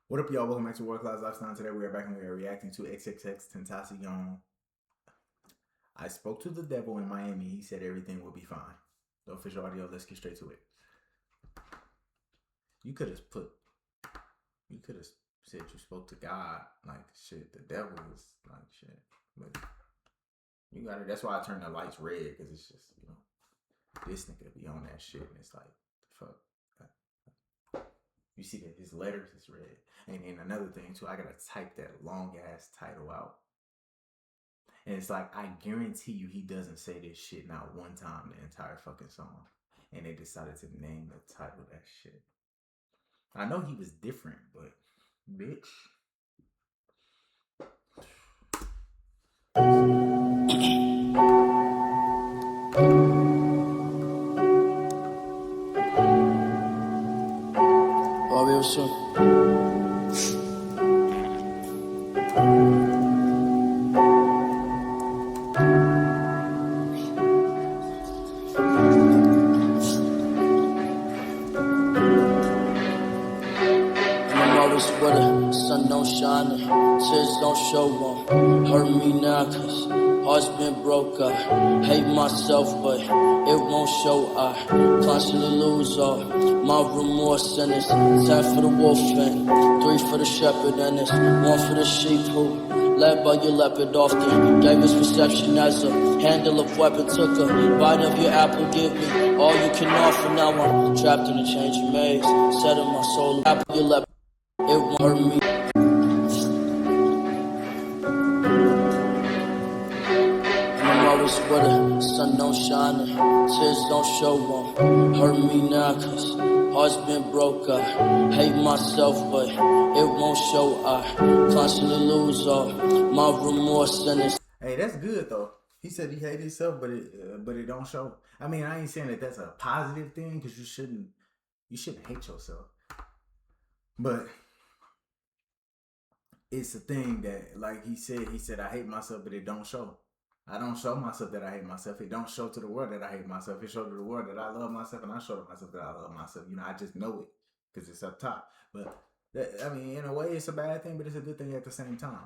What up, y'all? Welcome back to World Class Lifestyle. Today we are back and we are reacting to Xxxtentacion. I spoke to the devil in Miami. He said everything will be fine. The official audio. Let's get straight to it. You could have said you spoke to God. Like shit, the devil is like shit. But you got it. That's why I turned the lights red, because it's just, this nigga be on that shit, and it's like, fuck. You see that his letters is red. And then another thing too, I gotta type that long ass title out. And it's like, I guarantee you he doesn't say this shit not one time the entire fucking song. And they decided to name the title that shit. I know he was different, but bitch. Oh, real soon. Where the sun don't shine and tears don't show on. Hurt me now cause heart's been broke. I hate myself but it won't show. I constantly lose all my remorse, and it's 10 for the wolf and 3 for the shepherd, and it's 1 for the sheep who led by your leopard often gave his perception as a handle of weapon. Took a bite of your apple, give me all you can offer. Now I'm trapped in a changing maze, set in my soul. Apple your leopard, it won't hurt me. And I'm always where the sun don't shine and tears don't show on. Hurt me now cause heart's been broke. I hate myself but it won't show. I constantly lose all my remorse, and it's... Hey, that's good though. He said he hated himself, but it don't show. I mean, I ain't saying that that's a positive thing, because you shouldn't hate yourself. But it's a thing that, like he said, I hate myself, but it don't show. I don't show myself that I hate myself. It don't show to the world that I hate myself. It show to the world that I love myself, and I show to myself that I love myself. I just know it because it's up top. But I mean, in a way, it's a bad thing, but it's a good thing at the same time,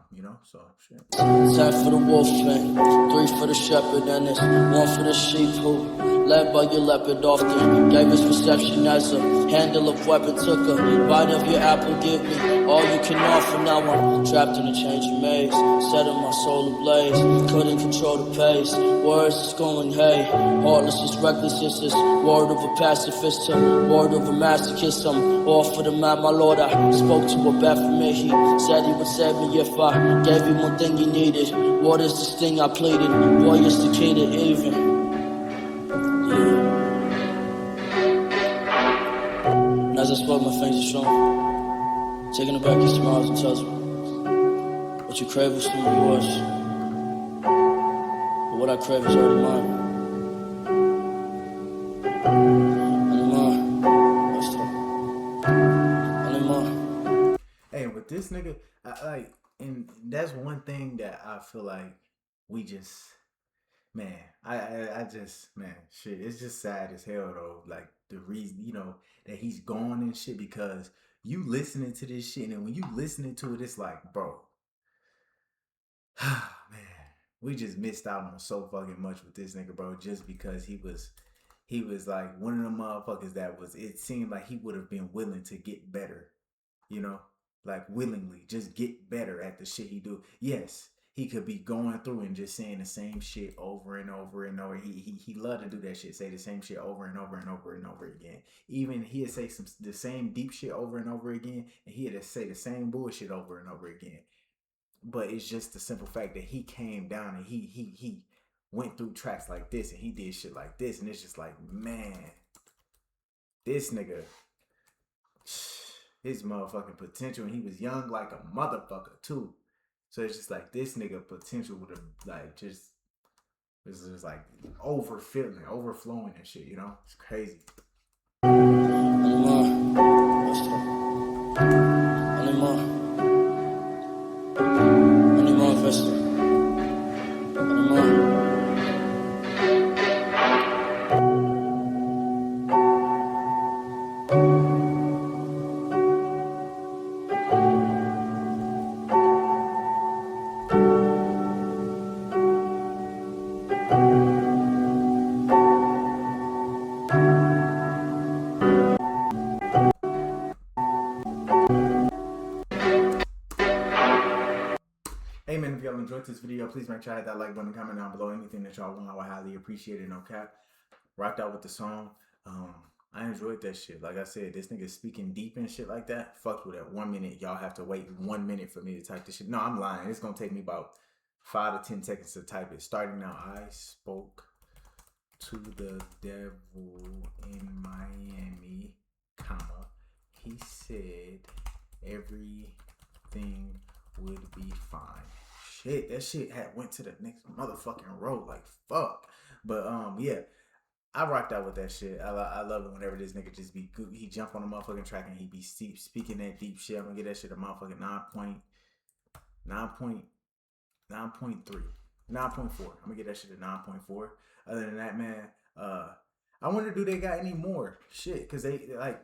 So, shit. 10 for the wolf and 3 for the shepherd, and it's 1 for the sheep who led by your leopard often gave his perception as a handle of weapon. Took a bite of your apple, give me all you can offer. Now I'm trapped in a changing maze, setting my soul ablaze. Couldn't control the pace, words is going hey. Heartless is reckless, it's this word of a pacifist to word of a masochist. I'm all for the man, my lord. I spoke to a bat for me, he said he would save me if I gave him one thing he needed. What is this thing I pleaded? Boy, it's the key to even. Yeah. And as I spoke, my fingers are strong, taking it back, he smiles and tells me, what you crave was still yours, but what I crave is already mine. Hey, with this nigga, and that's one thing that I feel like we just, man, I just, man, shit, it's just sad as hell though. Like the reason, that he's gone and shit, because you listening to this shit, and when you listening to it, it's like, bro, man, we just missed out on so fucking much with this nigga, bro, just because he was like one of them motherfuckers that was, it seemed like he would have been willing to get better, like willingly just get better at the shit he do. Yes, he could be going through and just saying the same shit over and over and over. He loved to do that shit, say the same shit over and over and over and over again. Even he'd say the same deep shit over and over again, and he'd say the same bullshit over and over again. But it's just the simple fact that he came down and he went through tracks like this, and he did shit like this, and it's just like, man, this nigga, his motherfucking potential, and he was young like a motherfucker too. So it's just like this nigga potential would have like just, it's just like overflowing and shit, It's crazy. if y'all enjoyed this video, please make sure I hit that like button, comment down below. Anything that y'all want, I would highly appreciate it. No cap. Rocked out with the song. I enjoyed that shit. Like I said, this nigga speaking deep and shit like that. Fuck with that. 1 minute. Y'all have to wait 1 minute for me to type this shit. No, I'm lying. It's gonna take me about 5 to 10 seconds to type it. Starting now. I spoke to the devil in Miami, comma. He said everything would be fine. Shit, that shit had went to the next motherfucking road. Like, fuck. But, yeah. I rocked out with that shit. I love it whenever this nigga just be good. He jump on the motherfucking track and he be speaking that deep shit. I'm gonna get that shit a motherfucking 9.3. 9.4. I'm gonna get that shit a 9.4. Other than that, man, I wonder, do they got any more shit? Cause they like,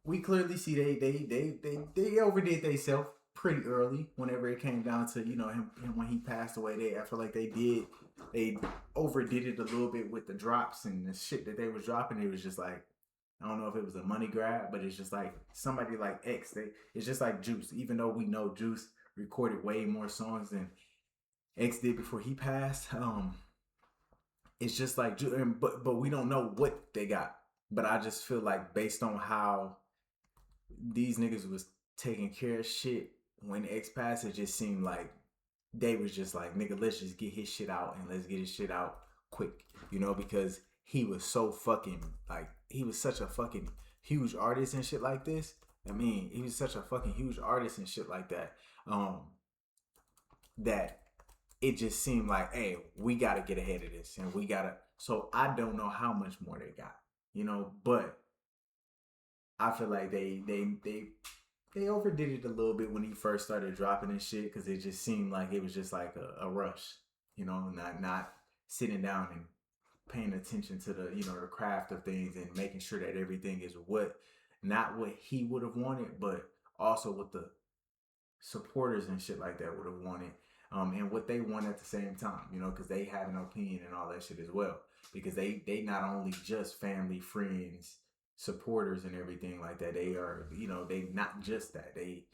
we clearly see they overdid themselves pretty early. Whenever it came down to, you know, him when he passed away, I feel like they overdid it a little bit with the drops and the shit that they was dropping. It was just like, I don't know if it was a money grab, but it's just like somebody like X. It's just like Juice. Even though we know Juice recorded way more songs than X did before he passed. It's just like, but we don't know what they got. But I just feel like based on how these niggas was taking care of shit when X passed, it just seemed like they was just like, nigga, let's just get his shit out and let's get his shit out quick, you know, because he was so fucking, like, he was such a fucking huge artist and shit like this. I mean, he was such a fucking huge artist and shit like that, that it just seemed like, hey, we gotta get ahead of this and we gotta, so I don't know how much more they got, you know, but I feel like they overdid it a little bit when he first started dropping this shit, because it just seemed like it was just like a rush, you know, not sitting down and paying attention to the, you know, the craft of things and making sure that everything is not what he would have wanted, but also what the supporters and shit like that would have wanted, and what they want at the same time, you know, because they have an opinion and all that shit as well, because they not only just family, friends, supporters and everything like that. They are, you know, they not just that. They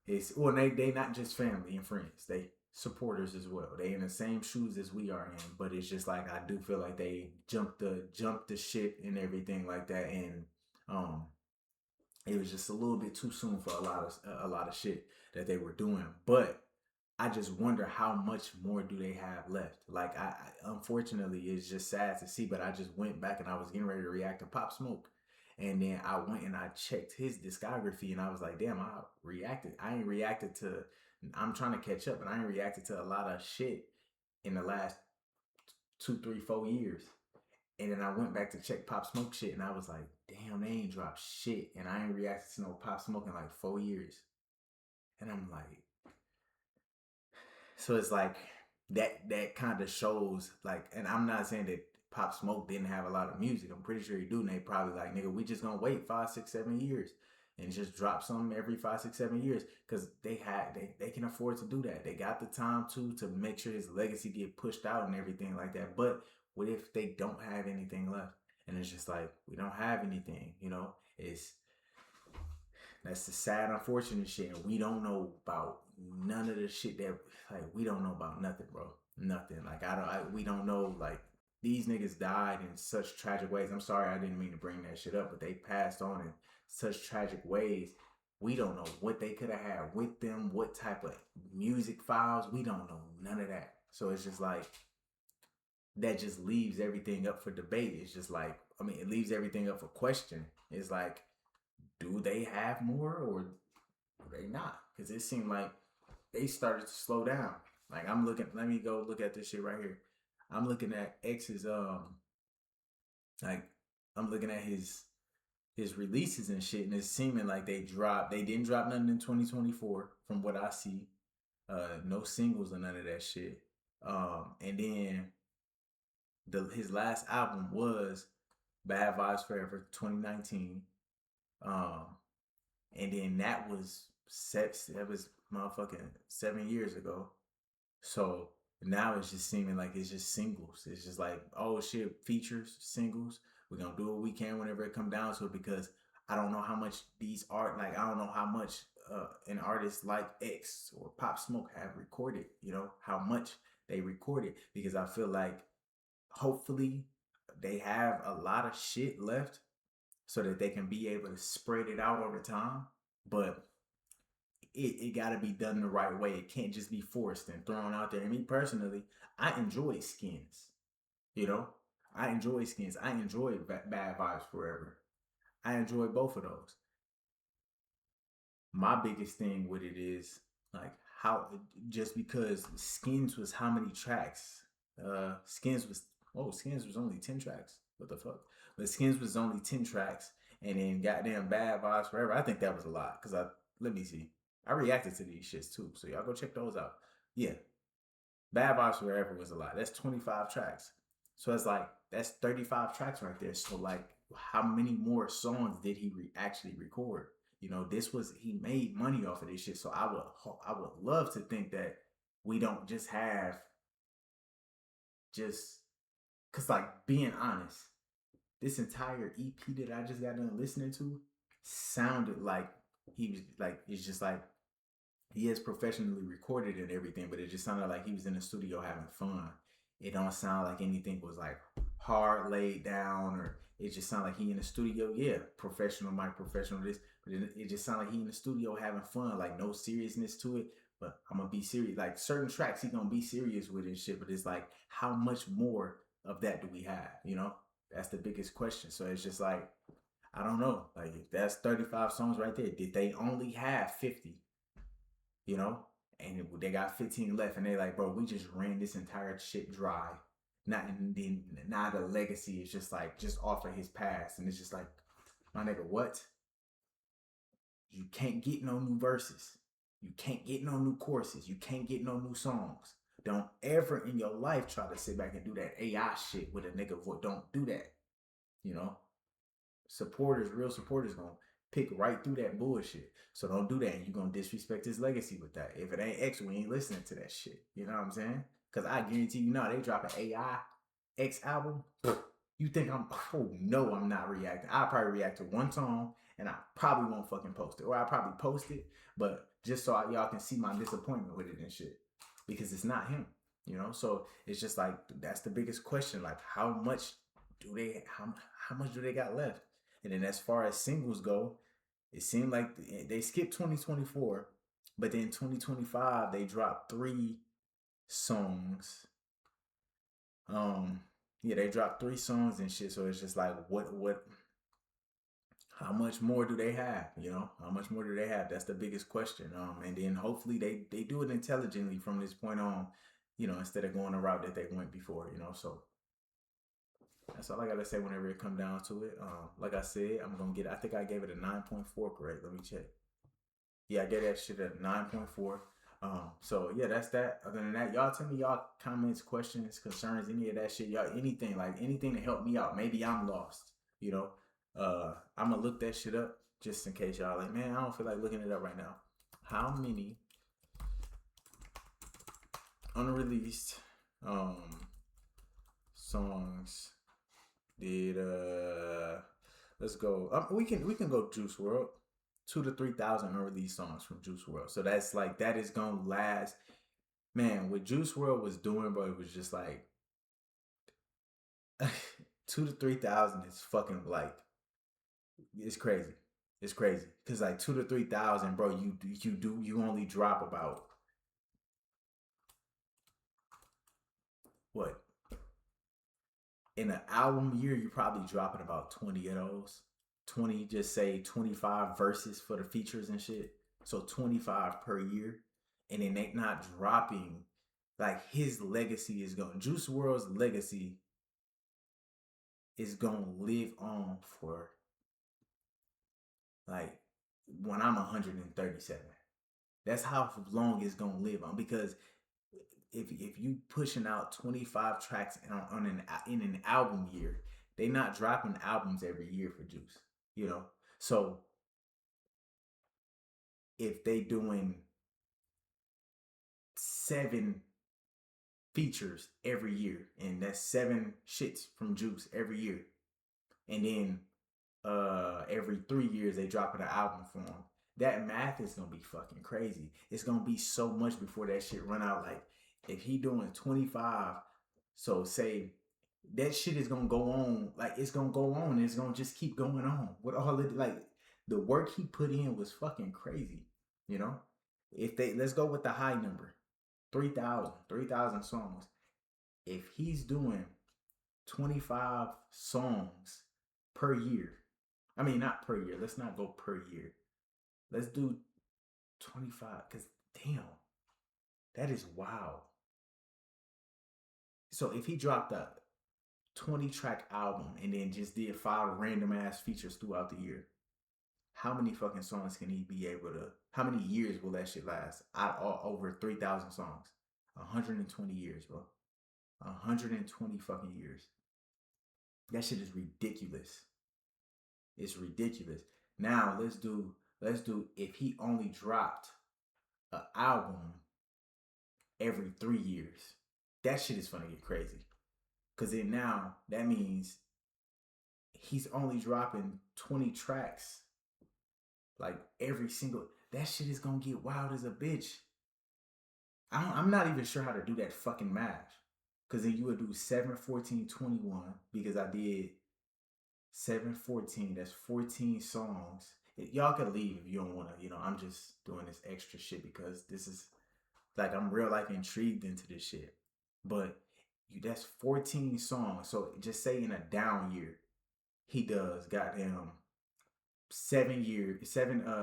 not just family and friends. They supporters as well. They in the same shoes as we are in, but it's just like, I do feel like they jumped the shit and everything like that, and it was just a little bit too soon for a lot of shit that they were doing. But I just wonder how much more do they have left. Like, I unfortunately, it's just sad to see, but I just went back and I was getting ready to react to Pop Smoke. And then I went and I checked his discography and I was like, damn, I'm trying to catch up, and I ain't reacted to a lot of shit in the last 2, 3, 4 years. And then I went back to check Pop Smoke shit and I was like, damn, they ain't dropped shit. And I ain't reacted to no Pop Smoke in like 4 years. And I'm like, so it's like that kind of shows, like, and I'm not saying that Pop Smoke didn't have a lot of music. I'm pretty sure he do. And they probably like, nigga, we just gonna wait 5, 6, 7 years and just drop something every 5, 6, 7 years, because they can afford to do that. They got the time to make sure his legacy get pushed out and everything like that. But what if they don't have anything left? And it's just like, we don't have anything, you know. That's the sad, unfortunate shit. And we don't know about none of the shit that, like, we don't know about nothing, bro. Nothing. Like, we don't know, like, these niggas died in such tragic ways. I'm sorry, I didn't mean to bring that shit up, but they passed on in such tragic ways. We don't know what they could have had with them, what type of music files. We don't know none of that. So it's just like, that just leaves everything up for debate. It's just like, I mean, it leaves everything up for question. It's like, do they have more or do they not? Because it seemed like they started to slow down. Like, let me go look at this shit right here. I'm looking at X's, like, I'm looking at his releases and shit, and it's seeming like they didn't drop nothing in 2024 from what I see. No singles or none of that shit. And then his last album was Bad Vibes Forever 2019. And then that was motherfucking 7 years ago. So now it's just seeming like it's just singles. It's just like, oh shit, features, singles. We're gonna do what we can whenever it come down to it, because I don't know how much I don't know how much an artist like X or Pop Smoke have recorded, how much they recorded, because I feel like hopefully they have a lot of shit left so that they can be able to spread it out over time. But it got to be done the right way. It can't just be forced and thrown out there. And me personally, I enjoy Skins. You know, I enjoy Skins. I enjoy Bad Vibes Forever. I enjoy both of those. My biggest thing with it is like how, just because Skins was how many tracks? Skins was only 10 tracks. What the fuck? But Skins was only 10 tracks, and then goddamn Bad Vibes Forever. I think that was a lot, cuz let me see. I reacted to these shits too. So y'all go check those out. Yeah. Bad Vibes Forever was a lot. That's 25 tracks. So it's like that's 35 tracks right there. So like, how many more songs did he actually record? He made money off of this shit. So I would love to think that we don't just have just, cause like, being honest, this entire EP that I just got done listening to sounded like he was like, it's just like he has professionally recorded and everything, but it just sounded like he was in the studio having fun. It don't sound like anything was like hard laid down, or it just sounded like he in the studio. Yeah, professional mic, professional this, but it just sounded like he in the studio having fun, like no seriousness to it. But I'm gonna be serious. Like certain tracks, he gonna be serious with his shit. But it's like, how much more of that do we have? That's the biggest question. So it's just like, I don't know. Like, if that's 35 songs right there, did they only have 50? And they got 15 left, and they like, bro, we just ran this entire shit dry. Now the legacy is just like, just off of his past, and it's just like, my nigga, what? You can't get no new verses. You can't get no new courses. You can't get no new songs. Don't ever in your life try to sit back and do that AI shit with a nigga voice. Don't do that. Real supporters gonna pick right through that bullshit. So don't do that, and you're gonna disrespect his legacy with that. If it ain't X, we ain't listening to that shit. You know what I'm saying? Because I guarantee you now, they drop an AI X album. You think no, I'm not reacting. I'll probably react to one song, and I probably won't fucking post it. Or I'll probably post it, but just so y'all can see my disappointment with it and shit. Because it's not him. So it's just like, that's the biggest question. Like, how much do they got left? And then as far as singles go, it seemed like they skipped 2024, but then 2025 they dropped 3 songs. They dropped 3 songs and shit. So it's just like, what? How much more do they have? How much more do they have? That's the biggest question. And then hopefully they do it intelligently from this point on, instead of going the route that they went before. So that's all I gotta say whenever it come down to it. Like I said, I think I gave it a 9.4, correct? Let me check. Yeah, I gave that shit a 9.4. So yeah, that's that. Other than that, y'all tell me y'all comments, questions, concerns, any of that shit. Y'all, anything to help me out. Maybe I'm lost, I'm gonna look that shit up just in case y'all like, man, I don't feel like looking it up right now. How many unreleased songs did let's go, we can go Juice WRLD, 2,000 to 3,000 unreleased songs from Juice WRLD. So that's like, that is gonna last, man. What Juice WRLD was doing, bro, it was just like 2,000 to 3,000 is fucking like, it's crazy. It's crazy because like 2,000 to 3,000, bro, you only drop about what? In an album year, you're probably dropping about 20 of those. 20, just say 25 verses for the features and shit. So 25 per year. And then they not dropping, like, his legacy is going, Juice WRLD's legacy is going to live on for, like, when I'm 137. That's how long it's going to live on. Because if you pushing out 25 tracks in an album year, they not dropping albums every year for Juice. So if they doing 7 features every year, and that's 7 shits from Juice every year, and then every 3 years they dropping an album for him. That math is gonna be fucking crazy. It's gonna be so much before that shit run out. Like if he doing 25, so say that shit is gonna go on. Like it's gonna go on. And it's gonna just keep going on with all it. Like the work he put in was fucking crazy. You know, if they let's go with the high number, 3,000 songs. If he's doing 25 songs per year, I mean not per year. Let's not go per year. Let's do 25. Cause damn, that is wild. So if he dropped a 20-track album and then just did 5 random ass features throughout the year, how many fucking songs can he be able to? How many years will that shit last? Over 3,000 songs, 120 years, bro. 120 fucking years. That shit is ridiculous. It's ridiculous. Now let's do if he only dropped an album every 3 years. That shit is gonna get crazy. Cause then now that means he's only dropping 20 tracks like every single. That shit is gonna get wild as a bitch. I'm not even sure how to do that fucking math. Cause then you would do 7, 14, 21. Because I did 7, 14. That's 14 songs. Y'all can leave if you don't want to. You know, I'm just doing this extra shit because this is like I'm real like intrigued into this shit. But that's 14 songs. So just say in a down year, he does goddamn 7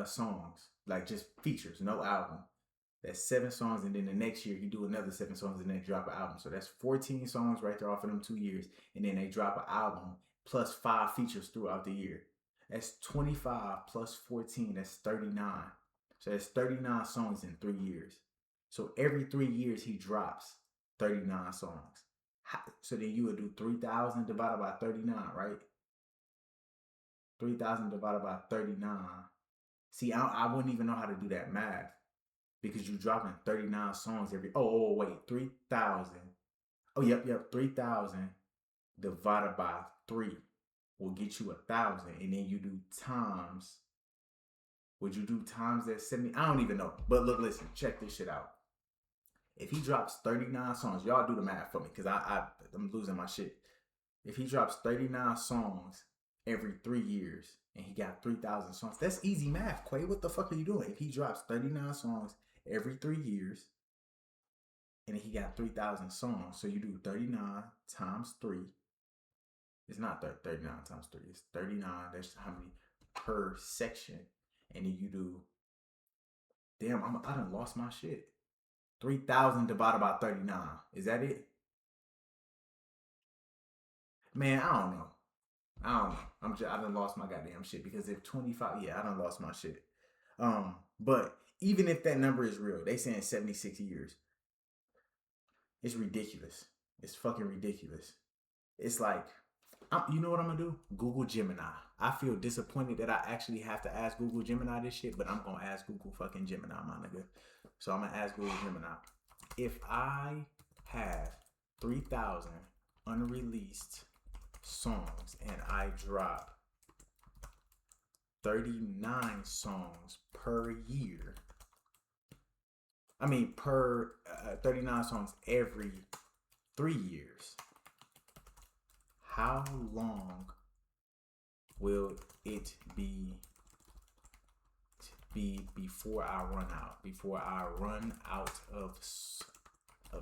songs, like just features, no album. That's 7 songs, and then the next year he do another 7 songs, and then drop an album. So that's 14 songs right there off of them 2 years, and then they drop an album plus 5 features throughout the year. That's 25 plus 14. That's 39. So that's 39 songs in 3 years. So every 3 years he drops 39 songs. So then you would do 3,000 divided by 39, right? 3,000 divided by 39. See, I wouldn't even know how to do that math because you're dropping 39 songs every. Oh wait, 3,000. Oh yep. 3,000 divided by 3 will get you 1,000, and then you do times. Would you do times that 70? I don't even know. But look, listen, check this shit out. If he drops 39 songs, y'all do the math for me because I'm losing my shit. If he drops 39 songs every 3 years and he got 3,000 songs, that's easy math, Quay. What the fuck are you doing? If he drops 39 songs every 3 years and he got 3,000 songs, so you do 39 times 3. It's not 39 times 3. It's 39. That's how many per section. And then you do, damn, I done lost my shit. 3,000 divided by 39. Is that it? Man, I don't know. I done lost my goddamn shit because if 25, yeah, I done lost my shit. But even if that number is real, they saying 76 years. It's ridiculous. It's fucking ridiculous. It's like, you know what I'm gonna do? Google Gemini. I feel disappointed that I actually have to ask Google Gemini this shit, but I'm gonna ask Google fucking Gemini, my nigga. So I'm gonna ask Google Gemini. If I have 3,000 unreleased songs and I drop 39 songs per year, I mean per 39 songs every 3 years, how long will it be before I run out? Before I run out of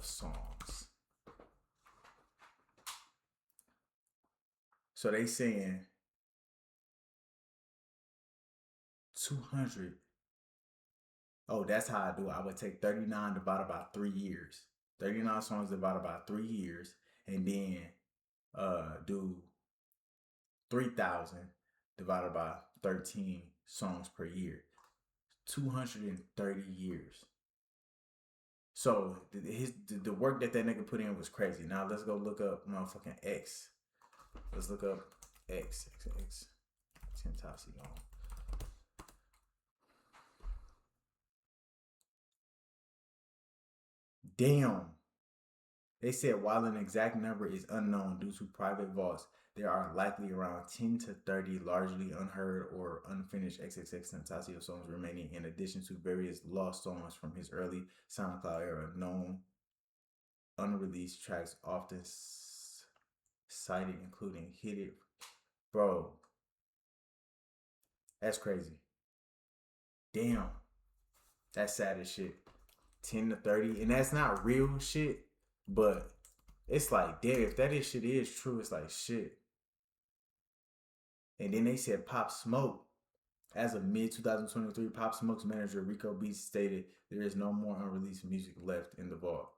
songs. So they saying 200. Oh, that's how I do it. I would take 39 divided by 3 years. 39 songs divided by 3 years, and then do 3,000 divided by 13 songs per year. 230 years. So the work that nigga put in was crazy. Now let's go look up motherfucking X. Let's look up Xxtentacion. Damn. They said while an exact number is unknown due to private vaults, there are likely around 10 to 30 largely unheard or unfinished Xxxtentacion songs remaining, in addition to various lost songs from his early SoundCloud era, known unreleased tracks often cited, including Hit It. Bro, that's crazy. Damn. That's sad as shit. 10 to 30. And that's not real shit, but it's like, damn, if that shit is true, it's like shit. And then they said Pop Smoke. As of mid-2023, Pop Smoke's manager Rico Beats stated there is no more unreleased music left in the vault.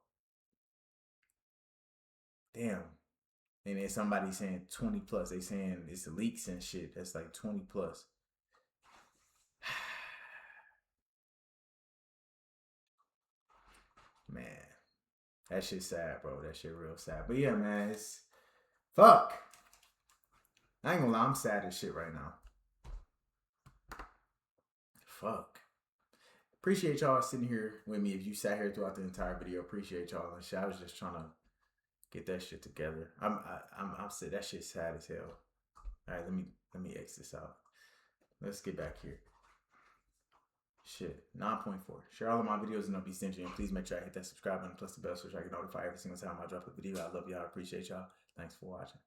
Damn. And then somebody saying 20 plus. They saying it's leaks and shit. That's like 20 plus. Man. That shit sad, bro. That shit real sad. But yeah, man, it's fuck. I ain't gonna lie, I'm sad as shit right now. Fuck. Appreciate y'all sitting here with me. If you sat here throughout the entire video, appreciate y'all and shit. I was just trying to get that shit together. I'm sad. That shit's sad as hell. All right, let me X this out. Let's get back here. Shit, 9.4. Share all of my videos and don't be stingy. And please make sure I hit that subscribe button plus the bell so I can notify every single time I drop a video. I love y'all. I appreciate y'all. Thanks for watching.